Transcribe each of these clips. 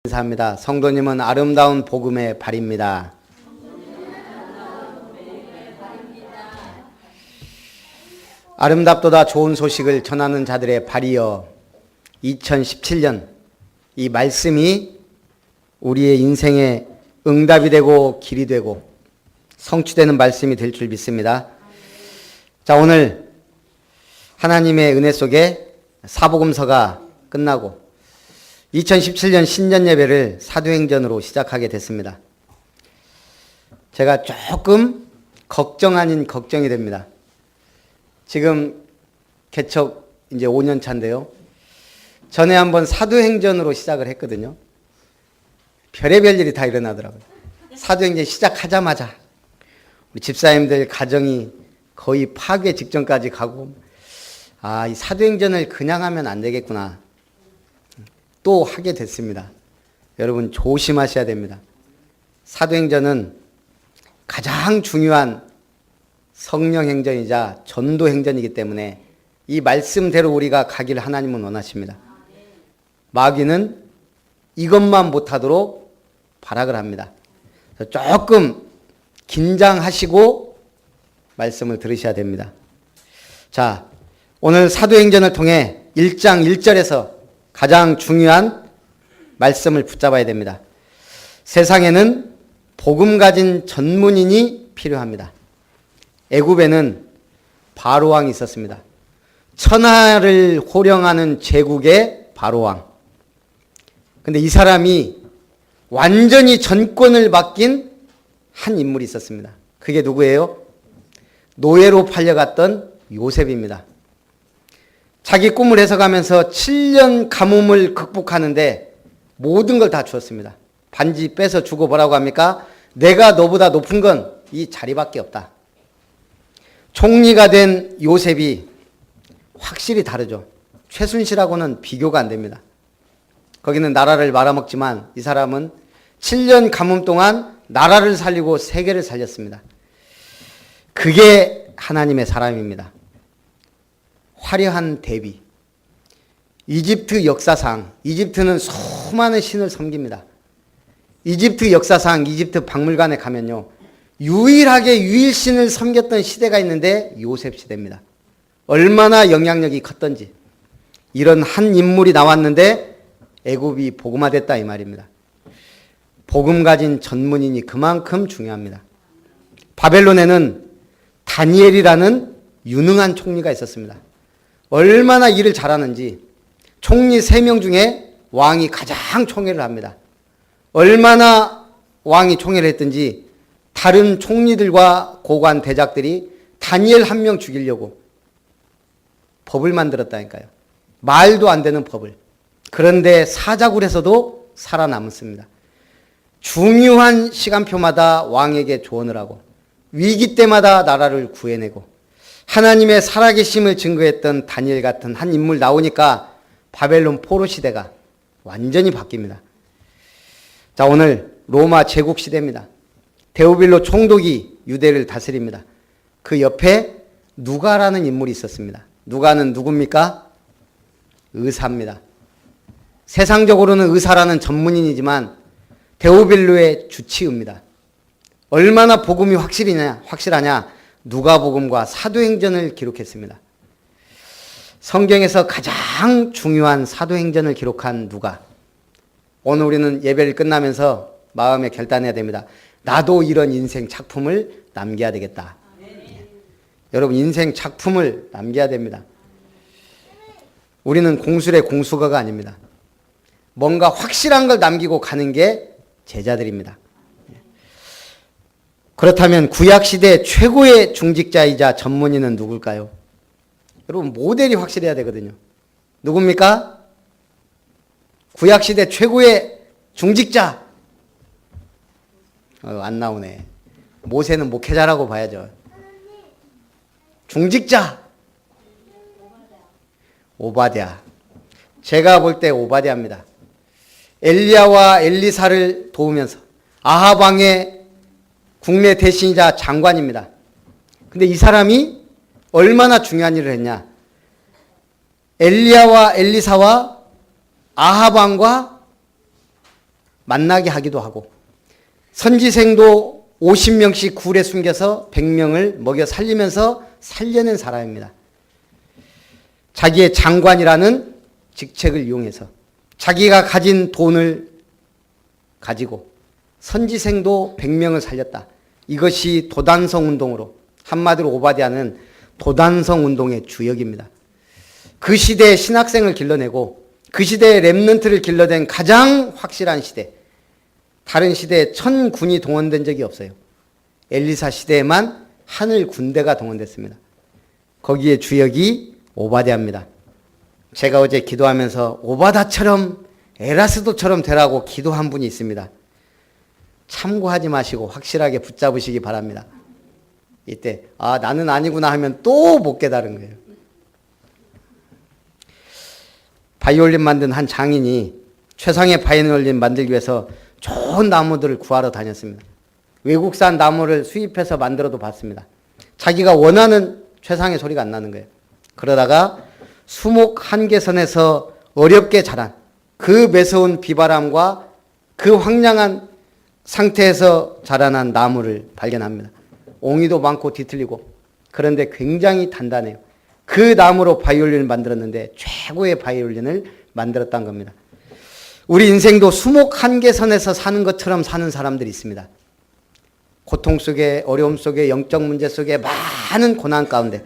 감사합니다. 성도님은 아름다운 복음의 발입니다. 아름답도다 좋은 소식을 전하는 자들의 발이여, 2017년 이 말씀이 우리의 인생의 응답이 되고 길이 되고 성취되는 말씀이 될 줄 믿습니다. 자, 오늘 하나님의 은혜 속에 사복음서가 끝나고 2017년 신년 예배를 사도행전으로 시작하게 됐습니다. 제가 조금 걱정 아닌 걱정이 됩니다. 지금 개척 이제 5년 차인데요. 전에 한번 사도행전으로 시작을 했거든요. 별의별 일이 다 일어나더라고요. 사도행전 시작하자마자 우리 집사님들 가정이 거의 파괴 직전까지 가고, 이 사도행전을 그냥 하면 안 되겠구나. 또 하게 됐습니다. 여러분 조심하셔야 됩니다. 사도행전은 가장 중요한 성령행전이자 전도행전이기 때문에 이 말씀대로 우리가 가기를 하나님은 원하십니다. 마귀는 이것만 못하도록 발악을 합니다. 조금 긴장하시고 말씀을 들으셔야 됩니다. 자, 오늘 사도행전을 통해 1장 1절에서 가장 중요한 말씀을 붙잡아야 됩니다. 세상에는 복음 가진 전문인이 필요합니다. 애굽에는 바로왕이 있었습니다. 천하를 호령하는 제국의 바로왕. 근데 이 사람이 완전히 전권을 맡긴 한 인물이 있었습니다. 그게 누구예요? 노예로 팔려갔던 요셉입니다. 자기 꿈을 해석하면서 7년 가뭄을 극복하는데 모든 걸 다 주었습니다. 반지 빼서 주고 뭐라고 합니까? 내가 너보다 높은 건 이 자리밖에 없다. 총리가 된 요셉이 확실히 다르죠. 최순실하고는 비교가 안 됩니다. 거기는 나라를 말아먹지만 이 사람은 7년 가뭄 동안 나라를 살리고 세계를 살렸습니다. 그게 하나님의 사람입니다. 화려한 대비. 이집트 역사상, 이집트는 수많은 신을 섬깁니다. 이집트 역사상, 이집트 박물관에 가면요, 유일하게 유일신을 섬겼던 시대가 있는데 요셉 시대입니다. 얼마나 영향력이 컸던지. 이런 한 인물이 나왔는데 애굽이 복음화됐다 이 말입니다. 복음 가진 전문인이 그만큼 중요합니다. 바벨론에는 다니엘이라는 유능한 총리가 있었습니다. 얼마나 일을 잘하는지 총리 3명 중에 왕이 가장 총애를 합니다. 얼마나 왕이 총애를 했든지 다른 총리들과 고관 대작들이 다니엘 1명 죽이려고 법을 만들었다니까요. 말도 안 되는 법을. 그런데 사자굴에서도 살아남았습니다. 중요한 시간표마다 왕에게 조언을 하고 위기 때마다 나라를 구해내고 하나님의 살아계심을 증거했던 다니엘 같은 한 인물 나오니까 바벨론 포로 시대가 완전히 바뀝니다. 자, 오늘 로마 제국 시대입니다. 데오빌로 총독이 유대를 다스립니다. 그 옆에 누가라는 인물이 있었습니다. 누가는 누굽니까? 의사입니다. 세상적으로는 의사라는 전문인이지만 데오빌로의 주치의입니다. 얼마나 복음이 확실하냐? 누가복음과 사도행전을 기록했습니다. 성경에서 가장 중요한 사도행전을 기록한 누가. 오늘 우리는 예배를 끝나면서 마음에 결단해야 됩니다. 나도 이런 인생 작품을 남겨야 되겠다. 여러분, 인생 작품을 남겨야 됩니다. 우리는 공술의 공수거가 아닙니다. 뭔가 확실한 걸 남기고 가는 게 제자들입니다. 그렇다면 구약시대 최고의 중직자이자 전문인은 누굴까요? 여러분, 모델이 확실해야 되거든요. 누굽니까? 구약시대 최고의 중직자. 안 나오네. 모세는 목회자라고 봐야죠. 중직자. 오바댜. 제가 볼 때 오바댜입니다. 엘리야와 엘리사를 도우면서 아합 왕의 국내 대신이자 장관입니다. 근데 이 사람이 얼마나 중요한 일을 했냐? 엘리야와 엘리사와 아합 왕과 만나게 하기도 하고, 선지생도 50명씩 굴에 숨겨서 100명을 먹여 살리면서 살려낸 사람입니다. 자기의 장관이라는 직책을 이용해서 자기가 가진 돈을 가지고 선지생도 100명을 살렸다. 이것이 도단성 운동으로, 한마디로 오바댜는 도단성 운동의 주역입니다. 그 시대의 신학생을 길러내고 그 시대의 렘넌트를 길러낸 가장 확실한 시대, 다른 시대에 1000군이 동원된 적이 없어요. 엘리사 시대에만 하늘 군대가 동원됐습니다. 거기에 주역이 오바댜입니다. 제가 어제 기도하면서 오바다처럼 에라스도처럼 되라고 기도한 분이 있습니다. 참고하지 마시고 확실하게 붙잡으시기 바랍니다. 이때 나는 아니구나 하면 또 못 깨달은 거예요. 바이올린 만든 한 장인이 최상의 바이올린 만들기 위해서 좋은 나무들을 구하러 다녔습니다. 외국산 나무를 수입해서 만들어도 봤습니다. 자기가 원하는 최상의 소리가 안 나는 거예요. 그러다가 수목 한계선에서 어렵게 자란 그 매서운 비바람과 그 황량한 상태에서 자라난 나무를 발견합니다. 옹이도 많고 뒤틀리고, 그런데 굉장히 단단해요. 그 나무로 바이올린을 만들었는데 최고의 바이올린을 만들었다는 겁니다. 우리 인생도 수목 한계선에서 사는 것처럼 사는 사람들이 있습니다. 고통 속에, 어려움 속에, 영적 문제 속에, 많은 고난 가운데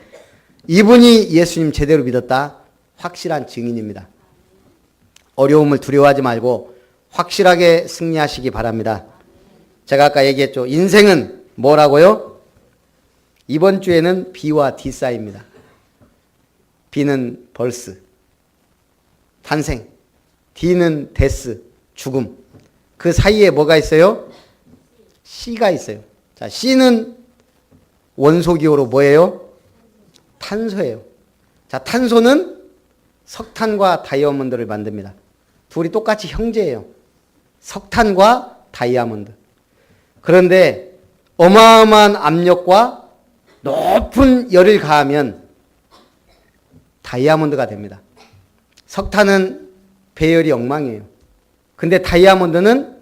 이분이 예수님 제대로 믿었다, 확실한 증인입니다. 어려움을 두려워하지 말고 확실하게 승리하시기 바랍니다. 제가 아까 얘기했죠. 인생은 뭐라고요? 이번 주에는 B와 D 사이입니다. B는 벌스, 탄생, D는 데스, 죽음. 그 사이에 뭐가 있어요? C가 있어요. 자, C는 원소기호로 뭐예요? 탄소예요. 자, 탄소는 석탄과 다이아몬드를 만듭니다. 둘이 똑같이 형제예요. 석탄과 다이아몬드. 그런데 어마어마한 압력과 높은 열을 가하면 다이아몬드가 됩니다. 석탄은 배열이 엉망이에요. 근데 다이아몬드는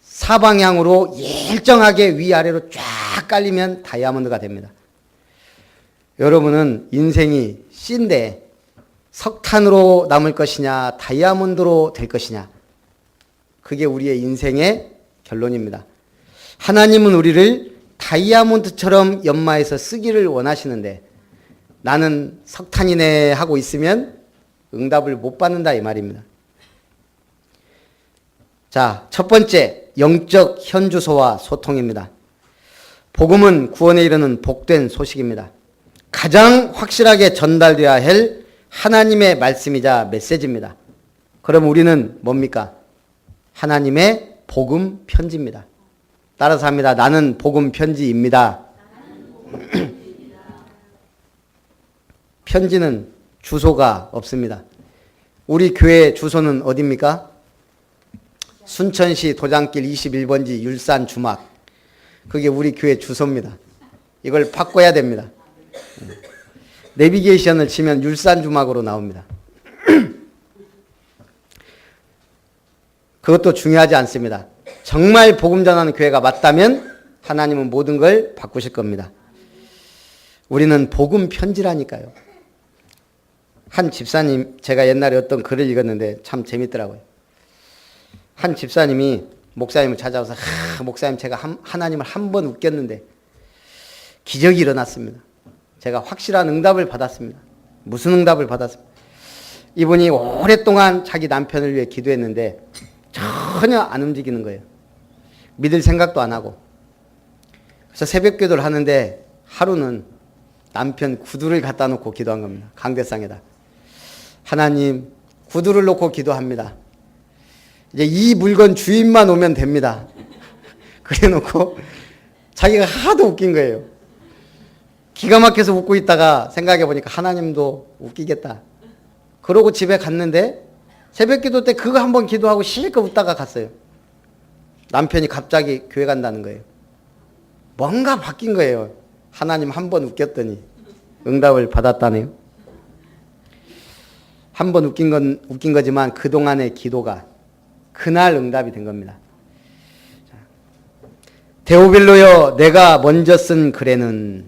사방향으로 일정하게 위아래로 쫙 깔리면 다이아몬드가 됩니다. 여러분은 인생이 C인데 석탄으로 남을 것이냐 다이아몬드로 될 것이냐, 그게 우리의 인생의 결론입니다. 하나님은 우리를 다이아몬드처럼 연마해서 쓰기를 원하시는데 나는 석탄이네 하고 있으면 응답을 못 받는다 이 말입니다. 자, 첫 번째, 영적 현주소와 소통입니다. 복음은 구원에 이르는 복된 소식입니다. 가장 확실하게 전달되어야 할 하나님의 말씀이자 메시지입니다. 그럼 우리는 뭡니까? 하나님의 복음 편지입니다. 따라서 합니다. 나는 복음 편지입니다. 편지는 주소가 없습니다. 우리 교회 주소는 어디입니까? 순천시 도장길 21번지 율산 주막. 그게 우리 교회 주소입니다. 이걸 바꿔야 됩니다. 내비게이션을 치면 율산 주막으로 나옵니다. 그것도 중요하지 않습니다. 정말 복음 전하는 교회가 맞다면 하나님은 모든 걸 바꾸실 겁니다. 우리는 복음 편지라니까요. 한 집사님, 제가 옛날에 어떤 글을 읽었는데 참 재밌더라고요. 한 집사님이 목사님을 찾아와서 목사님 제가 하나님을 한 번 웃겼는데 기적이 일어났습니다. 제가 확실한 응답을 받았습니다. 무슨 응답을 받았습니까? 이분이 오랫동안 자기 남편을 위해 기도했는데 전혀 안 움직이는 거예요. 믿을 생각도 안 하고. 그래서 새벽 기도를 하는데 하루는 남편 구두를 갖다 놓고 기도한 겁니다. 강대상에다. 하나님, 구두를 놓고 기도합니다. 이제 이 물건 주인만 오면 됩니다. 그래 놓고 자기가 하도 웃긴 거예요. 기가 막혀서 웃고 있다가 생각해 보니까 하나님도 웃기겠다. 그러고 집에 갔는데 새벽 기도 때 그거 한번 기도하고 실컷 웃다가 갔어요. 남편이 갑자기 교회 간다는 거예요. 뭔가 바뀐 거예요. 하나님 한 번 웃겼더니 응답을 받았다네요. 한 번 웃긴 거지만 그동안의 기도가, 그날 응답이 된 겁니다. 데오빌로여 내가 먼저 쓴 글에는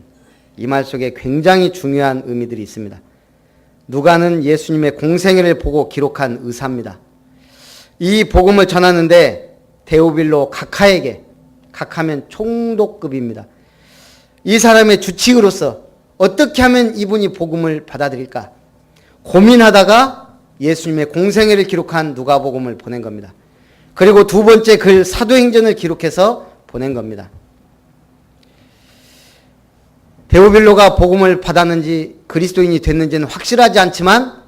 이 말 속에 굉장히 중요한 의미들이 있습니다. 누가는 예수님의 공생애를 보고 기록한 의사입니다. 이 복음을 전하는데 데오빌로 각하에게, 각하면 총독급입니다. 이 사람의 주치의로서 어떻게 하면 이분이 복음을 받아들일까 고민하다가 예수님의 공생애를 기록한 누가복음을 보낸 겁니다. 그리고 두 번째 글 사도행전을 기록해서 보낸 겁니다. 데오빌로가 복음을 받았는지 그리스도인이 됐는지는 확실하지 않지만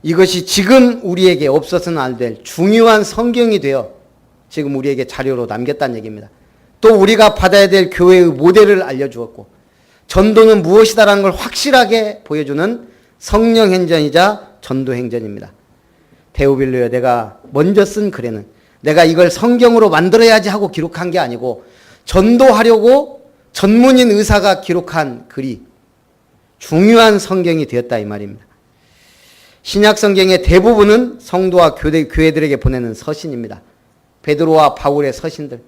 이것이 지금 우리에게 없어서는 안 될 중요한 성경이 되어 지금 우리에게 자료로 남겼다는 얘기입니다. 또 우리가 받아야 될 교회의 모델을 알려주었고 전도는 무엇이다라는 걸 확실하게 보여주는 성령행전이자 전도행전입니다. 데오빌로여 내가 먼저 쓴 글에는 내가 이걸 성경으로 만들어야지 하고 기록한 게 아니고 전도하려고 전문인 의사가 기록한 글이 중요한 성경이 되었다 이 말입니다. 신약 성경의 대부분은 성도와 교회들에게 보내는 서신입니다. 베드로와 바울의 서신들,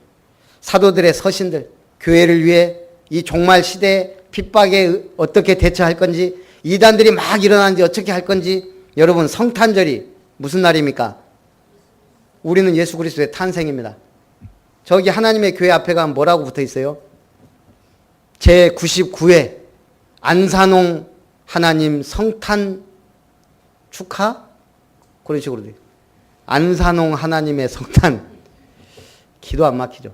사도들의 서신들, 교회를 위해 이 종말 시대에 핍박에 어떻게 대처할 건지, 이단들이 막 일어나는지 어떻게 할 건지. 여러분 성탄절이 무슨 날입니까? 우리는 예수 그리스도의 탄생입니다. 저기 하나님의 교회 앞에 가면 뭐라고 붙어 있어요? 제99회 안산홍 하나님 성탄 축하? 그런 식으로 돼요. 안산홍 하나님의 성탄. 기도 안 막히죠.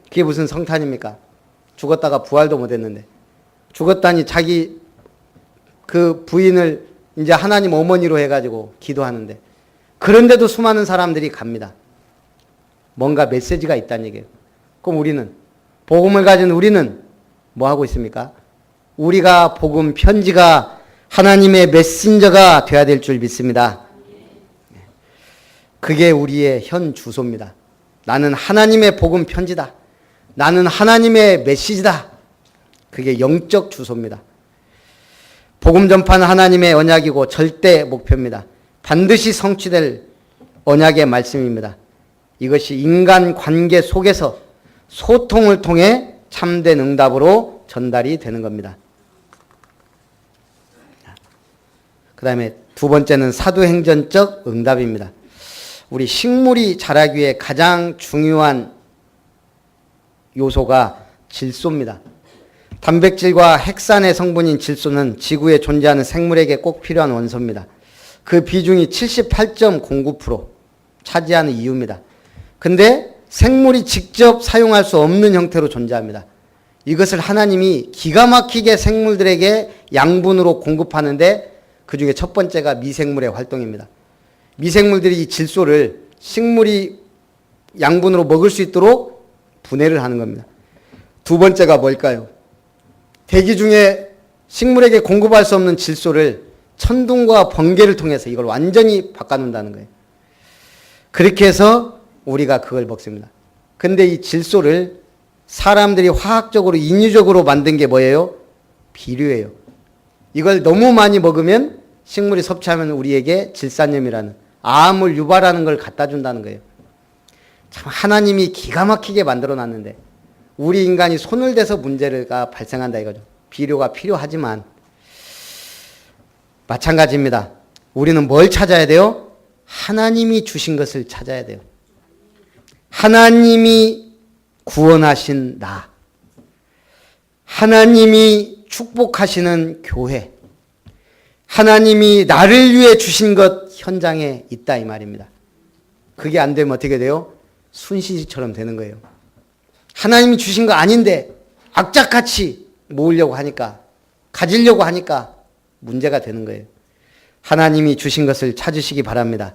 그게 무슨 성탄입니까? 죽었다가 부활도 못했는데. 죽었다니 자기 그 부인을 이제 하나님 어머니로 해가지고 기도하는데. 그런데도 수많은 사람들이 갑니다. 뭔가 메시지가 있다는 얘기예요. 그럼 우리는, 복음을 가진 우리는 뭐 하고 있습니까? 우리가 복음 편지가 하나님의 메신저가 되어야 될 줄 믿습니다. 그게 우리의 현 주소입니다. 나는 하나님의 복음 편지다. 나는 하나님의 메시지다. 그게 영적 주소입니다. 복음 전파는 하나님의 언약이고 절대 목표입니다. 반드시 성취될 언약의 말씀입니다. 이것이 인간 관계 속에서 소통을 통해 참된 응답으로 전달이 되는 겁니다. 그 다음에 두 번째는 사도행전적 응답입니다. 우리 식물이 자라기 위해 가장 중요한 요소가 질소입니다. 단백질과 핵산의 성분인 질소는 지구에 존재하는 생물에게 꼭 필요한 원소입니다. 그 비중이 78.09% 차지하는 이유입니다. 근데 생물이 직접 사용할 수 없는 형태로 존재합니다. 이것을 하나님이 기가 막히게 생물들에게 양분으로 공급하는데 그 중에 첫 번째가 미생물의 활동입니다. 미생물들이 이 질소를 식물이 양분으로 먹을 수 있도록 분해를 하는 겁니다. 두 번째가 뭘까요? 대기 중에 식물에게 공급할 수 없는 질소를 천둥과 번개를 통해서 이걸 완전히 바꿔놓는다는 거예요. 그렇게 해서 우리가 그걸 먹습니다. 근데 이 질소를 사람들이 화학적으로 인위적으로 만든 게 뭐예요? 비료예요. 이걸 너무 많이 먹으면 식물이 섭취하면 우리에게 질산염이라는 암을 유발하는 걸 갖다 준다는 거예요. 참 하나님이 기가 막히게 만들어 놨는데 우리 인간이 손을 대서 문제가 발생한다 이거죠. 비료가 필요하지만 마찬가지입니다. 우리는 뭘 찾아야 돼요? 하나님이 주신 것을 찾아야 돼요. 하나님이 구원하신 나, 하나님이 축복하시는 교회, 하나님이 나를 위해 주신 것 현장에 있다 이 말입니다. 그게 안 되면 어떻게 돼요? 순시지처럼 되는 거예요. 하나님이 주신 거 아닌데 악착같이 모으려고 하니까, 가지려고 하니까 문제가 되는 거예요. 하나님이 주신 것을 찾으시기 바랍니다.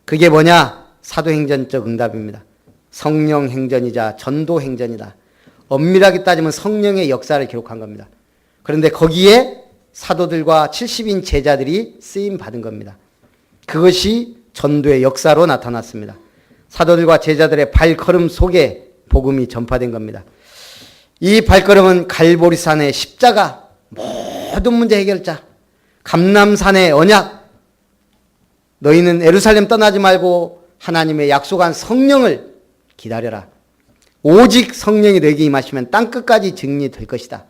그게 뭐냐? 사도행전적 응답입니다. 성령행전이자 전도행전이다. 엄밀하게 따지면 성령의 역사를 기록한 겁니다. 그런데 거기에 사도들과 70인 제자들이 쓰임 받은 겁니다. 그것이 전도의 역사로 나타났습니다. 사도들과 제자들의 발걸음 속에 복음이 전파된 겁니다. 이 발걸음은 갈보리산의 십자가, 모든 문제 해결자, 감람산의 언약, 너희는 예루살렘 떠나지 말고 하나님의 약속한 성령을 기다려라. 오직 성령이 너에게 임하시면 땅끝까지 증리될 것이다.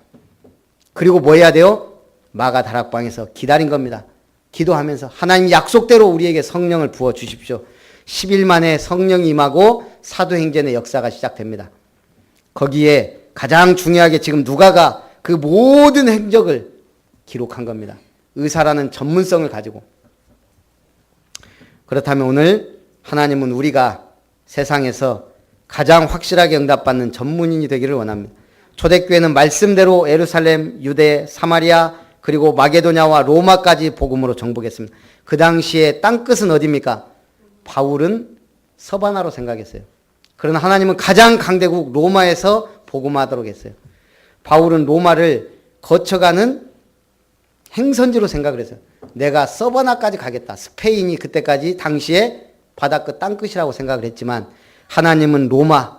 그리고 뭐 해야 돼요? 마가 다락방에서 기다린 겁니다. 기도하면서 하나님 약속대로 우리에게 성령을 부어 주십시오. 10일 만에 성령이 임하고 사도행전의 역사가 시작됩니다. 거기에 가장 중요하게 지금 누가가 그 모든 행적을 기록한 겁니다. 의사라는 전문성을 가지고. 그렇다면 오늘 하나님은 우리가 세상에서 가장 확실하게 응답받는 전문인이 되기를 원합니다. 초대교회는 말씀대로 예루살렘, 유대, 사마리아, 그리고 마게도냐와 로마까지 복음으로 정복했습니다. 그 당시에 땅끝은 어디입니까? 바울은 서바나로 생각했어요. 그러나 하나님은 가장 강대국 로마에서 복음하도록 했어요. 바울은 로마를 거쳐가는 행선지로 생각을 했어요. 내가 서바나까지 가겠다. 스페인이 그때까지 당시에 바다끝 땅끝이라고 생각을 했지만 하나님은 로마,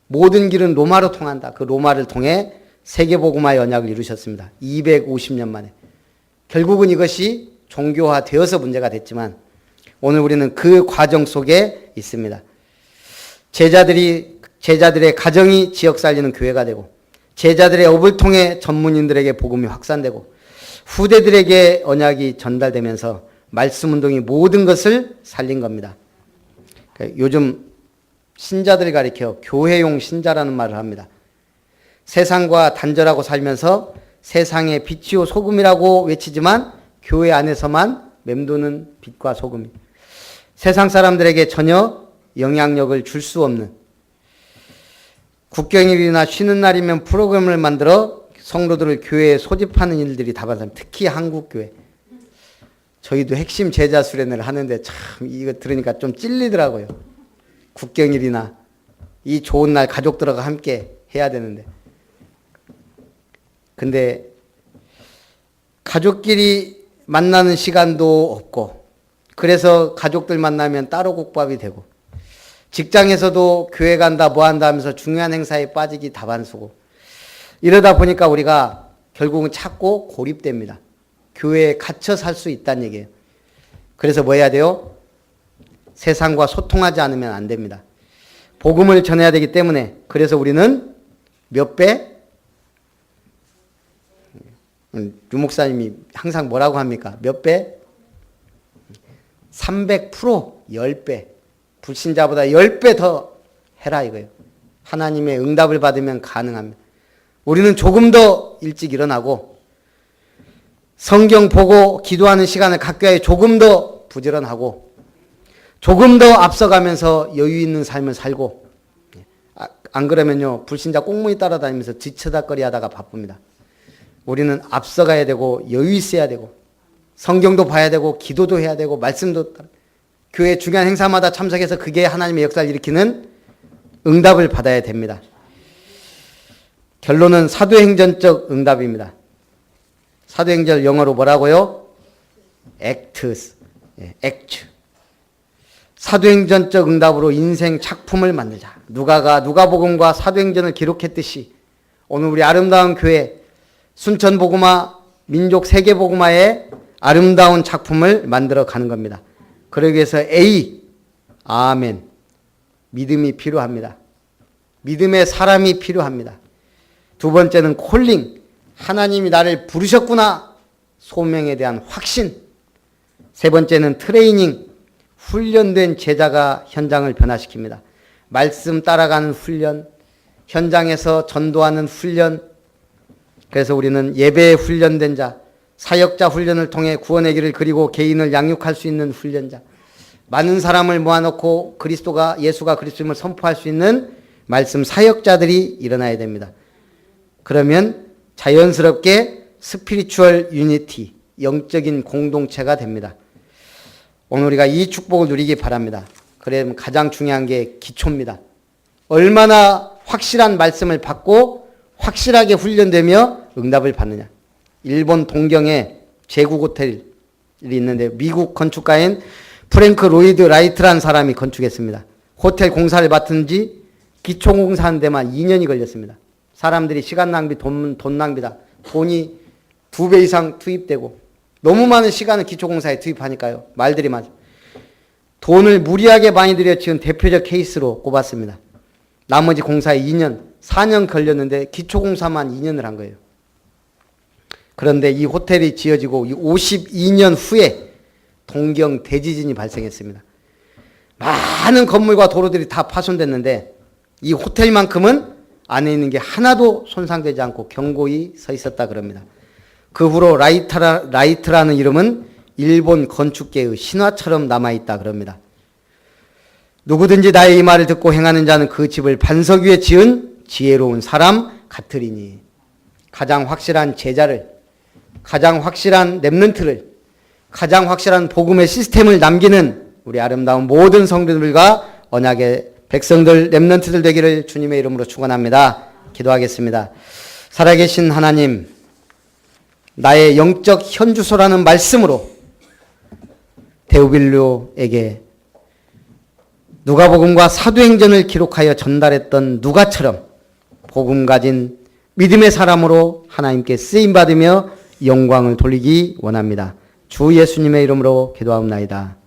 모든 길은 로마로 통한다. 그 로마를 통해 세계복음화의 언약을 이루셨습니다. 250년 만에. 결국은 이것이 종교화되어서 문제가 됐지만 오늘 우리는 그 과정 속에 있습니다. 제자들의 가정이 지역 살리는 교회가 되고 제자들의 업을 통해 전문인들에게 복음이 확산되고 후대들에게 언약이 전달되면서 말씀운동이 모든 것을 살린 겁니다. 요즘 신자들을 가리켜 교회용 신자라는 말을 합니다. 세상과 단절하고 살면서 세상의 빛이요 소금이라고 외치지만 교회 안에서만 맴도는 빛과 소금이 세상 사람들에게 전혀 영향력을 줄 수 없는 국경일이나 쉬는 날이면 프로그램을 만들어 성도들을 교회에 소집하는 일들이 다반사입니다. 특히 한국교회. 저희도 핵심 제자 수련회를 하는데 참 이거 들으니까 좀 찔리더라고요. 국경일이나 이 좋은 날 가족들과 함께 해야 되는데. 근데 가족끼리 만나는 시간도 없고 그래서 가족들 만나면 따로 국밥이 되고 직장에서도 교회 간다 뭐 한다 하면서 중요한 행사에 빠지기 다반수고 이러다 보니까 우리가 결국은 찾고 고립됩니다. 교회에 갇혀 살 수 있다는 얘기예요. 그래서 뭐 해야 돼요? 세상과 소통하지 않으면 안 됩니다. 복음을 전해야 되기 때문에 그래서 우리는 몇 배? 유 목사님이 항상 뭐라고 합니까? 몇 배? 300%, 10배. 불신자보다 10배 더 해라 이거예요. 하나님의 응답을 받으면 가능합니다. 우리는 조금 더 일찍 일어나고 성경 보고 기도하는 시간을 갖게 하여 조금 더 부지런하고 조금 더 앞서가면서 여유 있는 삶을 살고 안 그러면요 불신자 꽁무니 따라다니면서 뒤쳐다거리 하다가 바쁩니다. 우리는 앞서가야 되고 여유 있어야 되고 성경도 봐야 되고 기도도 해야 되고 말씀도 교회 중요한 행사마다 참석해서 그게 하나님의 역사를 일으키는 응답을 받아야 됩니다. 결론은 사도행전적 응답입니다. 사도행전 영어로 뭐라고요? acts, act. 사도행전적 응답으로 인생 작품을 만들자. 누가가 누가복음과 사도행전을 기록했듯이 오늘 우리 아름다운 교회 순천복음화 민족 세계복음화의 아름다운 작품을 만들어 가는 겁니다. 그러기 위해서 A, 아멘. 믿음이 필요합니다. 믿음의 사람이 필요합니다. 두 번째는 콜링. 하나님이 나를 부르셨구나. 소명에 대한 확신. 세 번째는 트레이닝. 훈련된 제자가 현장을 변화시킵니다. 말씀 따라가는 훈련, 현장에서 전도하는 훈련. 그래서 우리는 예배에 훈련된 자, 사역자 훈련을 통해 구원의 길을 그리고 개인을 양육할 수 있는 훈련자, 많은 사람을 모아놓고 예수가 그리스도임을 선포할 수 있는 말씀 사역자들이 일어나야 됩니다. 그러면 자연스럽게 스피리추얼 유니티, 영적인 공동체가 됩니다. 오늘 우리가 이 축복을 누리기 바랍니다. 그러면 가장 중요한 게 기초입니다. 얼마나 확실한 말씀을 받고 확실하게 훈련되며 응답을 받느냐. 일본 동경에 제국 호텔이 있는데 미국 건축가인 프랭크 로이드 라이트라는 사람이 건축했습니다. 호텔 공사를 맡은 지 기초공사하는 데만 2년이 걸렸습니다. 사람들이 시간 낭비, 돈 낭비다. 돈이 2배 이상 투입되고 너무 많은 시간을 기초공사에 투입하니까요. 말들이 맞아. 돈을 무리하게 많이 들여 지은 대표적 케이스로 꼽았습니다. 나머지 공사에 2년, 4년 걸렸는데 기초공사만 2년을 한 거예요. 그런데 이 호텔이 지어지고 52년 후에 동경 대지진이 발생했습니다. 많은 건물과 도로들이 다 파손됐는데 이 호텔만큼은 안에 있는 게 하나도 손상되지 않고 견고히 서 있었다 그럽니다. 그 후로 라이트라는 이름은 일본 건축계의 신화처럼 남아있다 그럽니다. 누구든지 나의 이 말을 듣고 행하는 자는 그 집을 반석 위에 지은 지혜로운 사람 같으리니. 가장 확실한 제자를, 가장 확실한 랩런트를, 가장 확실한 복음의 시스템을 남기는 우리 아름다운 모든 성도들과 언약의 백성들, 랩런트들 되기를 주님의 이름으로 축원합니다. 기도하겠습니다. 살아계신 하나님, 나의 영적 현주소라는 말씀으로 데오빌로에게 누가복음과 사도행전을 기록하여 전달했던 누가처럼 복음 가진 믿음의 사람으로 하나님께 쓰임받으며 영광을 돌리기 원합니다. 주 예수님의 이름으로 기도하옵나이다.